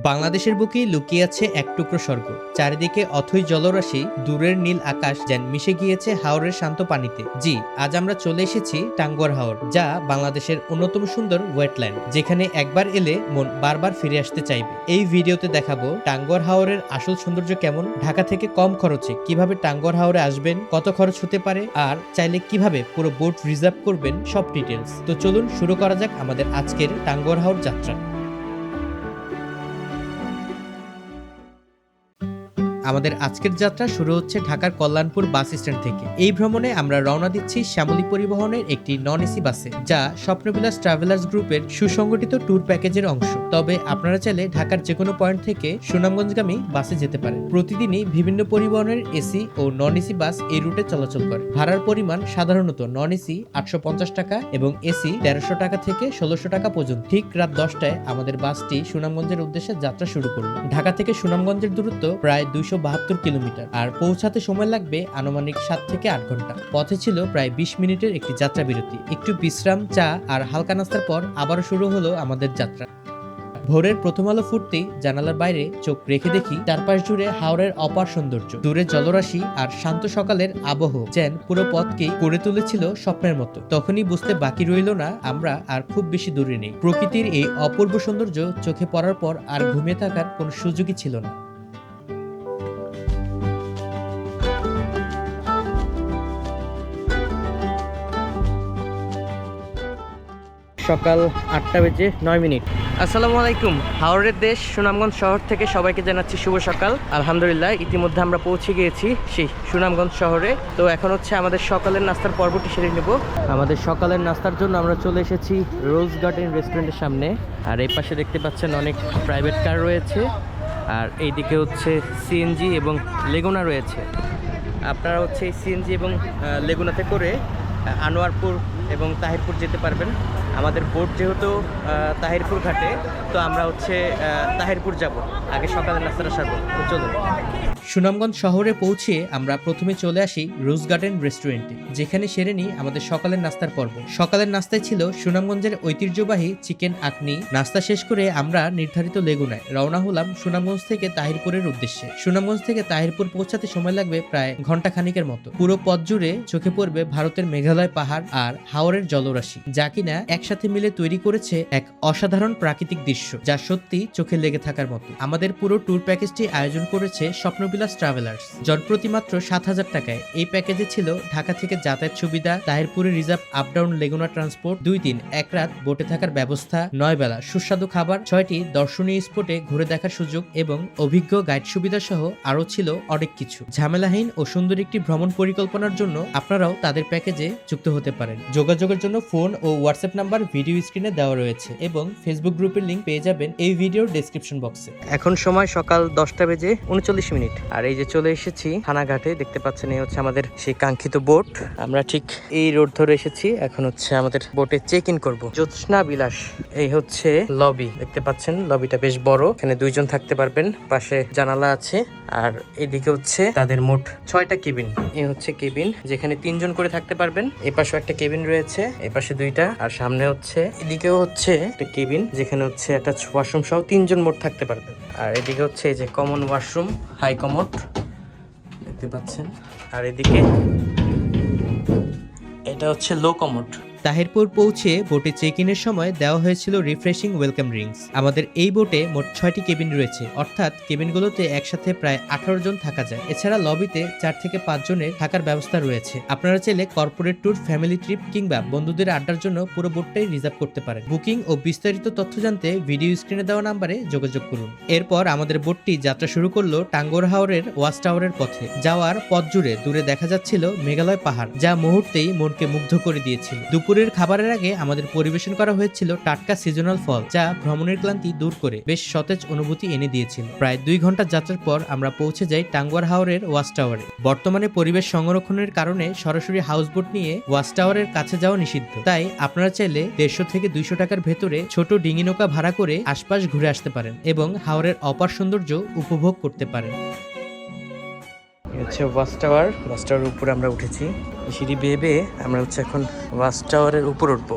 বাংলাদেশের বুকে লুকিয়ে আছে এক টুকরো স্বর্গ। চারিদিকে অথই জলরাশি, দূরের নীল আকাশ যেন মিশে গিয়েছে হাওরের শান্ত পানিতে। জি, আজ আমরা চলে এসেছি টাঙ্গুয়ার হাওর, যা বাংলাদেশের অন্যতম সুন্দর ওয়েটল্যান্ড, যেখানে একবার এলে মন বারবার ফিরে আসতে চাইবে। এই ভিডিওতে দেখাবো টাঙ্গুয়ার হাওরের আসল সৌন্দর্য কেমন, ঢাকা থেকে কম খরচে কিভাবে টাঙ্গুয়ার হাওরে আসবেন, কত খরচ হতে পারে, আর চাইলে কিভাবে পুরো বোট রিজার্ভ করবেন, সব ডিটেলস। তো চলুন শুরু করা যাক আমাদের আজকের টাঙ্গুয়ার হাওর যাত্রা। আমাদের আজকের যাত্রা শুরু হচ্ছে ঢাকার কল্যাণপুর বাস স্ট্যান্ড থেকে। এই ভ্রমণে আমরা রওনা দিচ্ছি শ্যামলী পরিবহনের একটি নন এসি বাসে, যা স্বপ্নবিলাস ট্রাভেলার্স গ্রুপের সুসংগঠিত ট্যুর প্যাকেজের অংশ। তবে আপনারা চাইলে ঢাকার যে কোনো পয়েন্ট থেকে সুনামগঞ্জগামী বাসে যেতে পারেন। প্রতিদিনই বিভিন্ন পরিবহনের এসি ও নন এসি বাস এই রুটে চলাচল করে। ভাড়ার পরিমাণ সাধারণত নন এসি 850 টাকা এবং এসি 1300 টাকা থেকে 1600 টাকা পর্যন্ত। ঠিক রাত 10টায় আমাদের বাসটি সুনামগঞ্জের উদ্দেশ্যে যাত্রা শুরু করলো। ঢাকা থেকে সুনামগঞ্জের দূরত্ব প্রায় 272 কিলোমিটার, আর পৌঁছাতে সময় লাগবে আনুমানিক 7 থেকে 8 ঘন্টা। পথে ছিল প্রায় 20 মিনিটের একটি যাত্রা বিরতি। একটু বিশ্রাম, চা আর হালকা নাস্তার পর আবারও শুরু হলো আমাদের যাত্রা। ভোরের প্রথম আলো ফুটতেই জানালার বাইরে চোখ রেখে দেখি চারপাশ জুড়ে হাওরের অপার সৌন্দর্য, দূরে জলরাশি আর শান্ত সকালের আবহ যেন পুরো পথকেই করে তুলেছিল স্বপ্নের মতো। তখনই বুঝতে বাকি রইল না আমরা আর খুব বেশি দূরে নেই। প্রকৃতির এই অপূর্ব সৌন্দর্য চোখে পড়ার পর আর ঘুমিয়ে থাকার কোনো সুযোগই ছিল না। সকাল 8:09। আসসালামু আলাইকুম। হাওরের দেশ সুনামগঞ্জ শহর থেকে সবাইকে জানাচ্ছি শুভ সকাল। আলহামদুলিল্লাহ ইতিমধ্যে আমরা পৌঁছে গিয়েছি সেই সুনামগঞ্জ শহরে। তো এখন হচ্ছে আমাদের সকালের নাস্তার পর্বটি সেরে নেব। আমাদের সকালের নাস্তার জন্য আমরা চলে এসেছি রোজ গার্ডেন রেস্টুরেন্টের সামনে। আর এই পাশে দেখতে পাচ্ছেন অনেক প্রাইভেট কার রয়েছে, আর এইদিকে হচ্ছে সিএনজি এবং লেগুনা রয়েছে। আপনারা হচ্ছে এই সিএনজি এবং লেগুনাতে করে আনোয়ারপুর এবং তাহিরপুর যেতে পারবেন। আমাদের বোট যেহেতু তাহিরপুর ঘাটে, তো আমরা হচ্ছে তাহিরপুর যাব। আগে সকালের নাস্তাটা সারবো, তো চলুন। সুনামগঞ্জ শহরে পৌঁছে আমরা প্রথমে চলে আসি রোজ গার্ডেন রেস্টুরেন্টে, যেখানে সেরে নিই আমাদের সকালের নাস্তার পর্ব। সকালের নাস্তায় ছিল সুনামগঞ্জের ঐতিহ্যবাহী চিকেন আকনি। নাস্তা শেষ করে আমরা নির্ধারিত লেগুনায় রওনা হলাম সুনামগঞ্জ থেকে তাহিরপুরের উদ্দেশ্যে। সুনামগঞ্জ থেকে তাহিরপুর পৌঁছাতে সময় লাগবে প্রায় ঘন্টা খানিকের মতো। পুরো পথ জুড়ে চোখে পড়বে ভারতের মেঘালয় পাহাড় আর হাওরের জলরাশি, যা কিনা একসাথে মিলে তৈরি করেছে এক অসাধারণ প্রাকৃতিক দৃশ্য, যা সত্যি চোখে লেগে থাকার মতো। আমাদের পুরো ট্যুর প্যাকেজটি আয়োজন করেছে স্বপ্নবিলাস ট্রাভেলার্স। জনপ্রতি মাত্র 7000 টাকায় এই প্যাকেজে ছিল ঢাকা থেকে যাতায়াত সুবিধা, তাহিরপুরে রিজার্ভ আপ ডাউন লেগুনা ট্রান্সপোর্ট, 2 দিন 1 রাত বোটে থাকার ব্যবস্থা, 9 বেলা সুস্বাদু খাবার, 6টি দর্শনীয় স্পটে ঘুরে দেখার সুযোগ এবং অভিজ্ঞ গাইড সুবিধা সহ আরো ছিল অনেক কিছু। ঝামেলাহীন ও সুন্দর একটি ভ্রমণ পরিকল্পনার জন্য আপনারাও তাদের প্যাকেজে যুক্ত হতে পারেন। যোগাযোগের জন্য ফোন ও হোয়াটসঅ্যাপ নাম্বার ভিডিও স্ক্রিনে দেওয়া রয়েছে এবং ফেসবুক গ্রুপের লিংক পেয়ে যাবেন এই ভিডিওর ডেসক্রিপশন বক্সে। এখন সময় সকাল 10:39। আর এই যে চলে এসেছি থানাঘাটে, দেখতে পাচ্ছেন এই হচ্ছে আমাদের সেই কাঙ্ক্ষিত বোট। আমরা ঠিক এই রোড ধরে এসেছি। এখন হচ্ছে আমাদের বোটে চেক ইন করবো। জ্যোৎস্না বিলাস, এই হচ্ছে লবি, দেখতে পাচ্ছেন লবিটা বেশ বড়। এখানে 2 জন থাকতে পারবেন, পাশে জানালা আছে। আর এদিকে হচ্ছে তাদের মোট 6টা কেবিন। এই হচ্ছে কেবিন, যেখানে 3 জন করে থাকতে পারবেন। এপাশেও একটা কেবিন রয়েছে, এপাশে 2টা, আর সামনে হচ্ছে এদিকেও হচ্ছে একটা কেবিন, যেখানে হচ্ছে একটা ওয়াশরুম সহ 3 জন মোট থাকতে পারবেন। আর এদিকে হচ্ছে এই যে কমন ওয়াশরুম, হাই কমোড দেখতে পাচ্ছেন। আর এদিকে এটা হচ্ছে লো কমোড। তাহিরপুর পৌঁছে বোটে চেক ইনের সময় দেওয়া হয়েছিল রিফ্রেশিং ওয়েলকাম ড্রিঙ্কস। আমাদের এই বোটে মোট 6টি কেবিন রয়েছে, অর্থাৎ কেবিনগুলোতে একসাথে প্রায় 18 জন থাকা যায়। এছাড়া লবিতে 4 থেকে 5 জনের থাকার ব্যবস্থা রয়েছে। আপনারা চাইলে কর্পোরেট ট্যুর, ফ্যামিলি ট্রিপ কিংবা বন্ধুদের আড্ডার জন্য পুরো বোটটাই রিজার্ভ করতে পারেন। বুকিং ও বিস্তারিত তথ্য জানতে ভিডিও স্ক্রিনে দেওয়া নাম্বারে যোগাযোগ করুন। এরপর আমাদের বোটটি যাত্রা শুরু করলো টাঙ্গুয়ার হাওরের ওয়াচ টাওয়ারের পথে। যাওয়ার পথ জুড়ে দূরে দেখা যাচ্ছিল মেঘালয় পাহাড়, যা মুহূর্তেই মনকে মুগ্ধ করে দিয়েছিল। দুপুরের খাবারের আগে আমাদের পরিবেশন করা হয়েছিল টাটকা সিজনাল ফল, যা ভ্রমণের ক্লান্তি দূর করে বেশ সতেজ অনুভূতি এনে দিয়েছিল। প্রায় 2 ঘন্টা যাত্রার পর আমরা পৌঁছে যাই টাঙ্গুয়ার হাওরের ওয়াচ টাওয়ারে। বর্তমানে পরিবেশ সংরক্ষণের কারণে সরাসরি হাউসবোট নিয়ে ওয়াচ টাওয়ারের কাছে যাওয়া নিষিদ্ধ, তাই আপনারা চাইলে 150 থেকে 200 টাকার ভেতরে ছোট ডিঙি নৌকা ভাড়া করে আশপাশ ঘুরে আসতে পারেন এবং হাওরের অপার সৌন্দর্য উপভোগ করতে পারেন। হচ্ছে ওয়াচ টাওয়ার। ওয়াচ টাওয়ারের উপরে আমরা উঠেছি, সিঁড়ি বেয়ে বেয়ে আমরা হচ্ছে এখন ওয়াচ টাওয়ারের উপর উঠবো।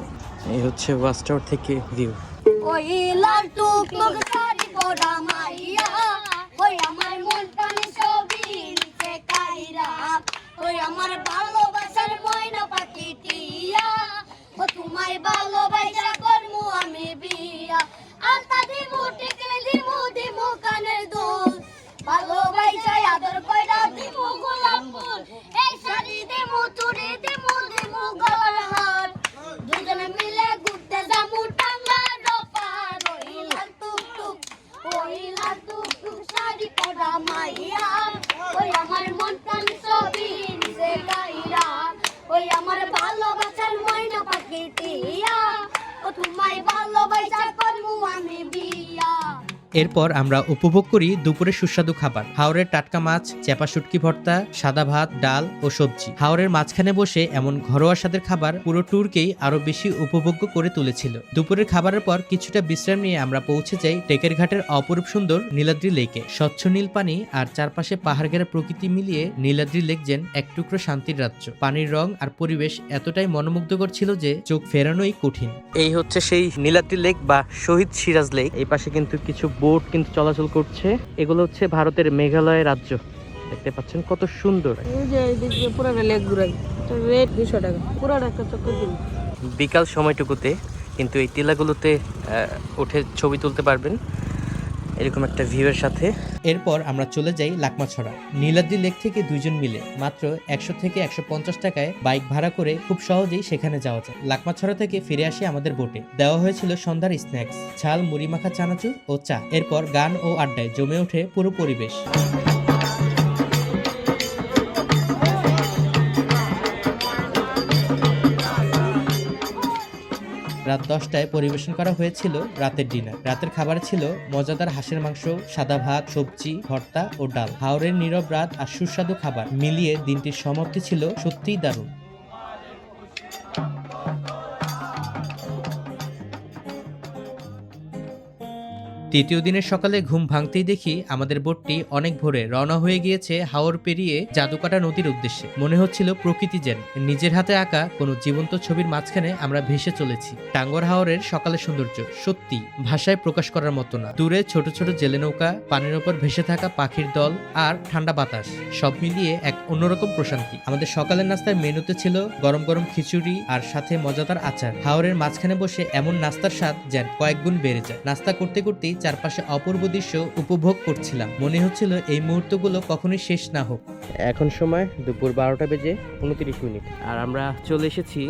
এই হচ্ছে ওয়াচ টাওয়ার থেকে ভিউ। শাড়ি পরা মাইয়া ওই আমার মন প্রাণ সবই নিজে গাইরা ওই আমার ভালোবাসার ময়না পাখি টিয়া ও তোমায় ভালোবাসা করমু আমি বিয়া। এরপর আমরা উপভোগ করি দুপুরের সুস্বাদু খাবার, হাওরের টাটকা মাছ, চেপা শুটকি ভর্তা, সাদা ভাত, ডাল ও সবজি। হাওরের মাঝখানে বসে এমন ঘরোয়া স্বাদের খাবার পুরো ট্যুরকেই আরো বেশি উপভোগ্য করে তুলেছিল। দুপুরের খাবারের পর কিছুটা বিশ্রাম নিয়ে আমরা পৌঁছে যাই টেকের ঘাটের অপরূপ সুন্দর নীলাদ্রি লেকে। স্বচ্ছ নীল পানি আর চারপাশে পাহাড় ঘেরা প্রকৃতি মিলিয়ে নীলাদ্রি লেক যেন এক টুকরো শান্তির রাজ্য। পানির রং আর পরিবেশ এতটাই মনোমুগ্ধকর ছিল যে চোখ ফেরানোই কঠিন। এই হচ্ছে সেই নীলাদ্রি লেক বা শহীদ সিরাজ লেক। এই পাশে কিন্তু কিছু বোট কিন্তু চলাচল করছে। এগুলো হচ্ছে ভারতের মেঘালয় রাজ্য। দেখতে পাচ্ছেন কত সুন্দর। বিকাল সময়টুকুতে কিন্তু এই টিলাগুলোতে উঠে ছবি তুলতে পারবেন এরকম একটা ভিউয়ের সাথে। এরপর আমরা চলে যাই লাকমাছড়া। নীলাদ্রি লেক থেকে দুইজন মিলে মাত্র 100 থেকে 150 টাকায় বাইক ভাড়া করে খুব সহজেই সেখানে যাওয়া যায়। লাকমাছড়া থেকে ফিরে আসি আমাদের বোটে। দেওয়া হয়েছিল সন্ধ্যার স্ন্যাক্স, ঝাল মুড়ি মাখা চানাচুর ও চা। এরপর গান ও আড্ডায় জমে ওঠে পুরো পরিবেশ। রাত 10টায় পরিবেশন করা হয়েছিল রাতের ডিনার। রাতের খাবার ছিল মজাদার হাঁসের মাংস, সাদা ভাত, সবজি, ভর্তা ও ডাল। হাওরের নীরব রাত আর সুস্বাদু খাবার মিলিয়ে দিনটির সমাপ্তি ছিল সত্যিই দারুণ। তৃতীয় দিনের সকালে ঘুম ভাঙতেই দেখি আমাদের বোটটি অনেক ভোরে রওনা হয়ে গিয়েছে হাওর পেরিয়ে জাদুকাটা নদীর উদ্দেশ্যে। মনে হচ্ছিল প্রকৃতি যেন নিজের হাতে আঁকা কোনো জীবন্ত ছবির মাঝখানে আমরা ভেসে চলেছি। টাঙ্গর হাওরের সকালের সৌন্দর্য সত্যি ভাষায় প্রকাশ করার মতো না। দূরে ছোট ছোট জেলে নৌকা, পানির ওপর ভেসে থাকা পাখির দল আর ঠান্ডা বাতাস, সব মিলিয়ে এক অন্যরকম প্রশান্তি। আমাদের সকালের নাস্তার মেনুতে ছিল গরম গরম খিচুড়ি আর সাথে মজাদার আচার। হাওরের মাঝখানে বসে এমন নাস্তার স্বাদ যেন কয়েক গুণ বেড়ে যায়। নাস্তা করতে করতেই চারপাশে অপূর্ব দৃশ্য উপভোগ করছিলাম। মনে হচ্ছিল এই মুহূর্তগুলো কখনোই শেষ না হোক। এখন সময় দুপুর 12টা বেজে 29 মিনিট আর আমরা চলে এসেছি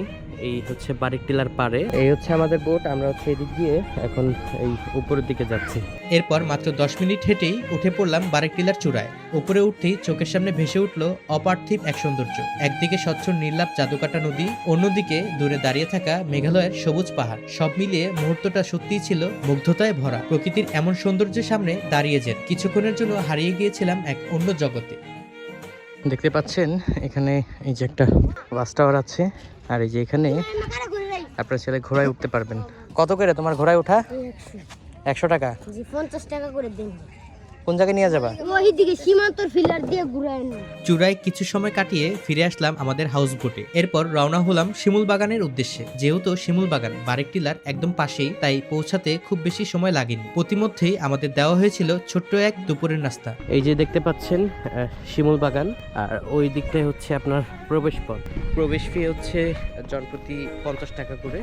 এই হচ্ছে বারিক টিলার পাড়ে। এই হচ্ছে আমাদের বোট। আমরা হচ্ছে এদিক দিয়ে এখন এই উপরের দিকে যাচ্ছি। এরপর মাত্র 10 মিনিট হেঁটেই উঠে পড়লাম বারিক টিলার চূড়ায়। উপরে উঠতেই চোখের সামনে ভেসে উঠলো অপার্থিব এক সৌন্দর্য। একদিকে স্বচ্ছ নীলাভ জাদুকাটা নদী, অন্যদিকে দূরে দাঁড়িয়ে থাকা মেঘালয়ের সবুজ পাহাড়। সব মিলিয়ে মুহূর্তটা সত্যিই ছিল মুগ্ধতায় ভরা। প্রকৃতির এমন সৌন্দর্যের সামনে দাঁড়িয়ে যেন কিছুক্ষণের জন্য হারিয়ে গিয়েছিলাম এক অন্য জগতে। দেখতে পাচ্ছেন এখানে এই যে একটা ওয়াচ টাওয়ার আছে আর এই যে এখানে আপনার ছেলে ঘোড়ায় উঠতে পারবেন। কত করে তোমার ঘোড়ায় ওঠা? 100 টাকা। 50 টাকা করে দেন। কোন জায়গায় নিয়ে যাবা? ওইদিকে সীমান্তর ফিলার দিয়ে ঘুরায় না। চূড়ায় কিছু সময় কাটিয়ে ফিরে আসলাম আমাদের হাউস বোটে। এরপর রওনা হলাম শিমুল বাগানের উদ্দেশ্যে। যেহেতু শিমুল বাগান বারিক টিলার একদম পাশেই, তাই পৌঁছাতে খুব বেশি সময় লাগেনি। প্রতিমধ্যেই আমাদের দেওয়া হয়েছিল ছোট্ট এক দুপুরের নাস্তা। এই যে দেখতে পাচ্ছেন শিমুল বাগান, আর ওই দিকটাই হচ্ছে আপনার প্রবেশ পথ। প্রবেশ ফি হচ্ছে জনপ্রতি 50 টাকা করে।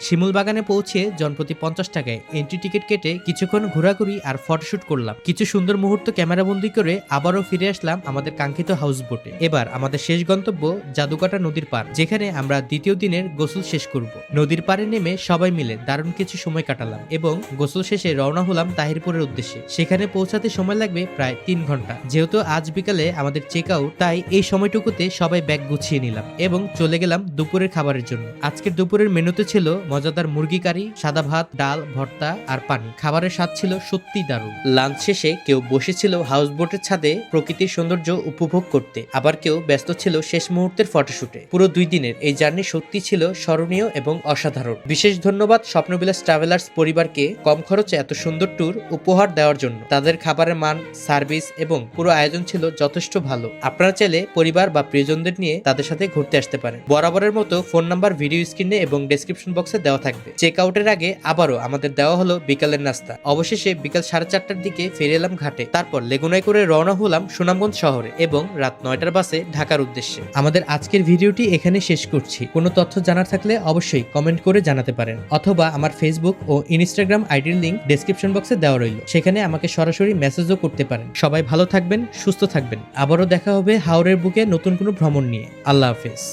শিমুল বাগানে পৌঁছে জনপ্রতি 50 টাকায় এন্ট্রি টিকিট কেটে কিছুক্ষণ ঘোরাঘুরি আর ফটোশুট করলাম। কিছু সুন্দর মুহূর্ত ক্যামেরাবন্দি করে আবারও ফিরে আসলাম আমাদের কাঙ্ক্ষিত হাউস বোটে। এবার আমাদের শেষ গন্তব্য জাদুকাটা নদীর পার, যেখানে আমরা দ্বিতীয় দিনের গোসল শেষ করব। নদীর পাড়ে নেমে সবাই মিলে দারুণ কিছু সময় কাটালাম এবং গোসল শেষে রওনা হলাম তাহিরপুরের উদ্দেশ্যে। সেখানে পৌঁছাতে সময় লাগবে প্রায় 3 ঘন্টা। যেহেতু আজ বিকালে আমাদের চেক আউট, তাই এই সময়টুকুতে সবাই ব্যাগ গুছিয়ে নিলাম এবং চলে গেলাম দুপুরের খাবারের জন্য। আজকের দুপুরের মেনুতে ছিল মজাদার মুরগি কারি, সাদা ভাত, ডাল, ভর্তা আর পানি। খাবারের স্বাদ ছিল সত্যি দারুণ। লাঞ্চ শেষে কেউ বসেছিল হাউস বোটের ছাদে প্রকৃতির সৌন্দর্য উপভোগ করতে, আবার কেউ ব্যস্ত ছিল শেষ মুহূর্তের ফটোশুটে। পুরো 2 দিনের এই জার্নি সত্যি ছিল স্মরণীয় এবং অসাধারণ। বিশেষ ধন্যবাদ স্বপ্নবিলাস ট্রাভেলার্স পরিবারকে কম খরচে এত সুন্দর ট্যুর উপহার দেওয়ার জন্য। তাদের খাবারের মান, সার্ভিস এবং পুরো আয়োজন ছিল যথেষ্ট ভালো। আপনারা চাইলে পরিবার বা প্রিয়জনদের নিয়ে তাদের সাথে ঘুরতে আসতে পারেন। বরাবরের মতো ফোন নাম্বার ভিডিও স্ক্রিনে এবং ডেসক্রিপশন বক্সে দেওয়া থাকবে। চেক আউটের আগে আবারও আমাদের দেওয়া হলো বিকালের নাস্তা। অবশেষে বিকাল 4:30টার দিকে ফিরে এলাম ঘাটে। তারপর লেগুনায় করে রওনা হলাম সুনামগঞ্জ শহরে এবং রাত 9টার বাসে ঢাকার উদ্দেশ্যে। আমাদের আজকের ভিডিওটি এখানে শেষ করছি। কোনো তথ্য জানার থাকলে অবশ্যই কমেন্ট করে জানাতে পারেন, অথবা আমার ফেসবুক ও ইনস্টাগ্রাম আইডির লিংক ডেসক্রিপশন বক্সে দেওয়া রইল, সেখানে আমাকে সরাসরি মেসেজও করতে পারেন। সবাই ভালো থাকবেন, সুস্থ থাকবেন। আবারও দেখা হবে হাওরের বুকে নতুন কোনো ভ্রমণ নিয়ে। আল্লাহ হাফেজ।